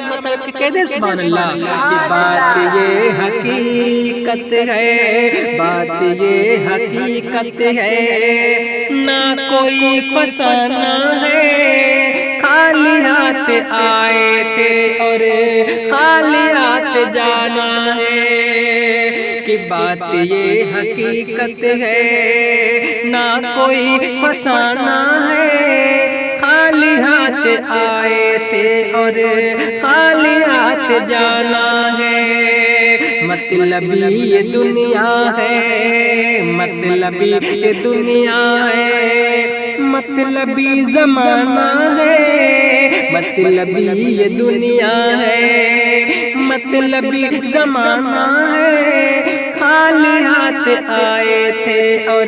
مت مطلب کہ کہہ دے سبحان اللہ۔ یہ بات یہ حقیقت ہے، بات یہ حقیقت ہے، نہ کوئی فسانہ ہے، خالی ہاتھ آئے تھے اور خالی ہاتھ جانا ہے۔ کہ بات یہ حقیقت ہے، نہ کوئی فسانہ ہے، خالی ہاتھ آئے تھے اور خالی ہاتھ جانا ہے۔ مطلبی یہ دنیا ہے، مطلبی یہ دنیا ہے، مطلبی زمانہ ہے، مطلبی یہ دنیا ہے، مطلبی زمانہ ہے، خالی ہاتھ آئے تھے اور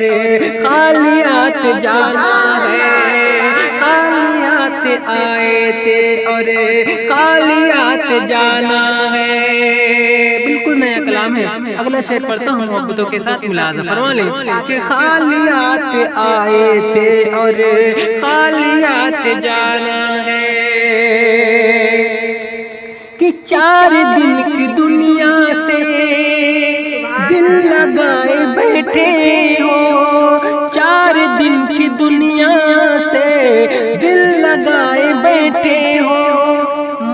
خالی ہاتھ جانا ہے، خالی ہاتھ آئے تھے اور خالی ہاتھ جانا ہے۔ بالکل نیا کلام ہے۔ اگلا شعر پڑھتا ہوں، محبتوں کے ساتھ ملاحظہ فرما لیں کہ خالی ہاتھ آئے تھے اور خالی ہاتھ جانا ہے۔ کہ 4 دن کی دنیا سے دل لگائے بیٹھے ہو، 4 دن کی دنیا سے دل لگائے بیٹھے ہو،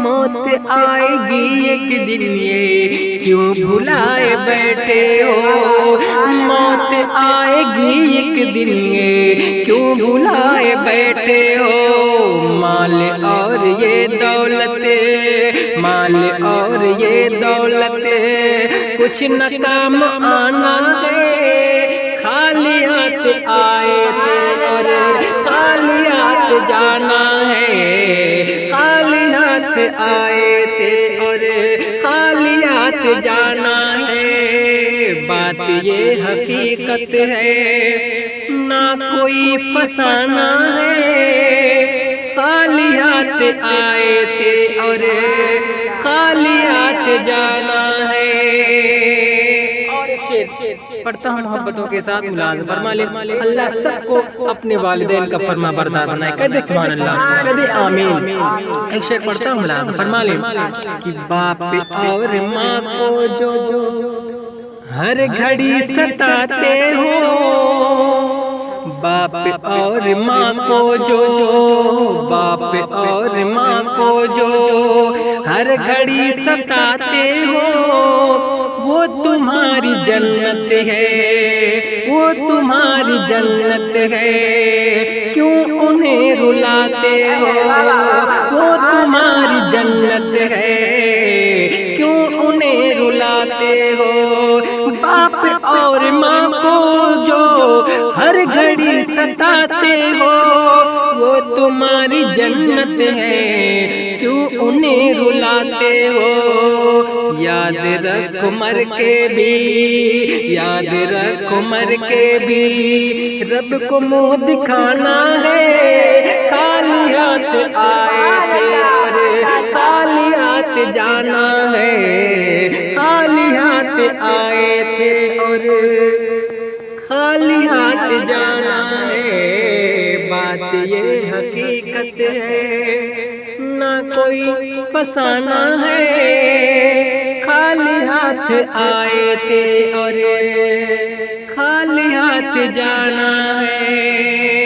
موت آئے گی ایک دن یہ کیوں بھلائے بیٹھے ہو، موت آئے گی ایک دن یہ کیوں بھلائے بیٹھے ہو۔ مال اور یہ دولت، مال اور یہ دولت کچھ نہ کام آنا ہے، خالی ہاتھ آئے تھے اور خالی ہاتھ جانا ہے، خالی ہاتھ آئے تھے اور خالی ہاتھ جانا ہے۔ بات یہ حقیقت ہے، نہ کوئی فسانہ ہے، خالی ہاتھ آئے تھے اور خالی ہاتھ جانا ہے۔ اور شعر پڑھتا ہوں، محبتوں کے ساتھ ملاحظہ فرما لیں۔ اللہ سب کو اپنے والدین کا فرما بردار بنائے، کہہ دے سبحان اللہ، کہہ دے آمین۔ ایک شعر پڑھتا ہوں، ملاحظہ فرما لیں کہ باپ اور ماں کو جو ہر گھڑی ستاتے ہو، باپ اور ماں کو جو، باپ اور ماں کو جو ہر گھڑی ستاتے ہو، وہ تمہاری جنت ہے، وہ تمہاری جنت ہے، کیوں انہیں رلاتے ہو، وہ تمہاری جنت ہے، کیوں انہیں رلاتے ہو۔ باپ اور ماں کو جو ہر گھڑی ستاتے ہو، وہ تمہاری جنت ہے، کیوں انہیں رلاتے ہو۔ یاد رکھو مر کے بھی، یاد رکھو مر کے بھی، رب کو منہ دکھانا ہے، خالی ہاتھ آئے تھے اور خالی ہاتھ جانا ہے، خالی ہاتھ آئے تھے اور خالی ہاتھ جانا ہے۔ بات یہ حقیقت ہے، نہ کوئی فسانہ ہے، خالی ہاتھ آئے تھے اور خالی ہاتھ جانا ہے۔